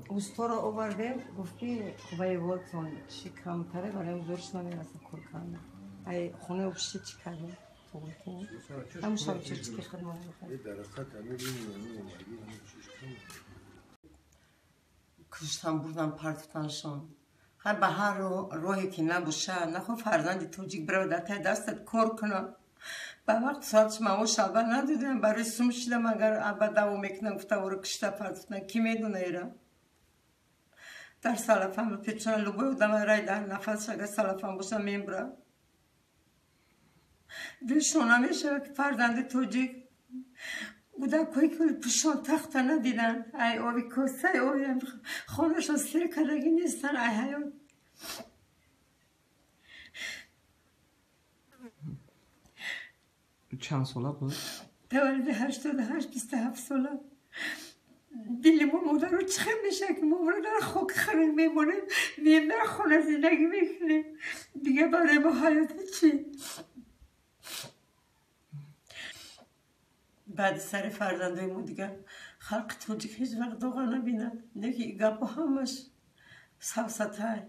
اوستا رو آوردیم گفتی خوبه والتون چی کمتره برای زورش نمیرسه کل کنه ای خونه بشه چی کردیم تو گفتیم همون شب چی خدمت میکنیم کشتن بردن پرتفتنشان هر به هر روحی که نباشه نخوا فرزند توجیک برو در ته دستت کار کنه به وقت ساعتش ما شبه ندیدم برای سوم شدم اگر ابد دوام میکنم گفته او رو کشته پرتفتن کی میدونه ایره در سلفم رو پیچونه لبای بودم رای در نفسش اگر سلفم باشه میبره دلشون نمیشه که فرزند توجیک بودن کوی کل پشان تخت ندیدن ای آبی کاسه ای آبی خانهش از سیر کدگی نیستن ای حیات چند ساله بود؟ تولد 88 27 ساله دل ما مادر رو چخه میشه که ما در خاک خرک میمونیم میم در خانه زندگی میکنیم دیگه برای ما حیات چی؟ بعد سر فرزندای ما دیگه خلق توجیک هیچ وقت دوغا نبینن نگه گپا همش سوسته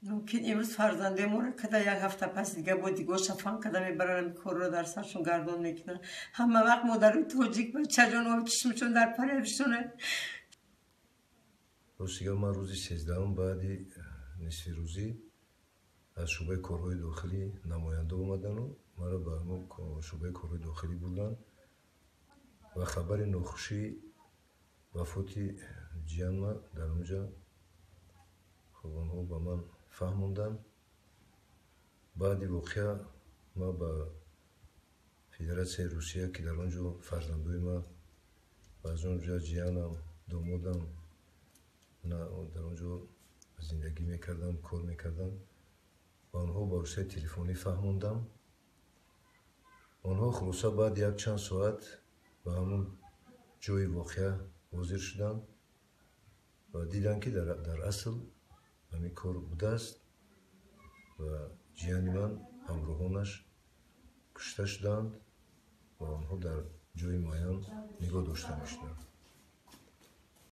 ممکن امروز فرزندای ما رو کده یک هفته پس دیگه با دیگه شفان کده میبرن کار رو در سرشون گردون میکنن همه وقت مادرای توجیک بچه جان و چشمشون در پریشونه روزیگه من روزی 13 بعدی نصف روزی از شعبه کارهای داخلی نماینده اومدن و مرا به همون شعبه کارهای داخلی بردن و خبر ناخوشی وفاتی جیان ما در اونجا خب اونها به من فهموندن بعدی واقعا ما به فدراسیون روسیه که در اونجا فرزندوی ما و از اونجا جیانم دامادم در اونجا زندگی میکردن کار میکردن و آنها با وسیله تلفنی فهموندم آنها خلاصه بعد یک چند ساعت به همون جای واقعه حاضر شدن و دیدن که در اصل همین کار بوده است و جیانی من همراهانش کشته شدند و آنها در جای معین نگاه داشته میشدند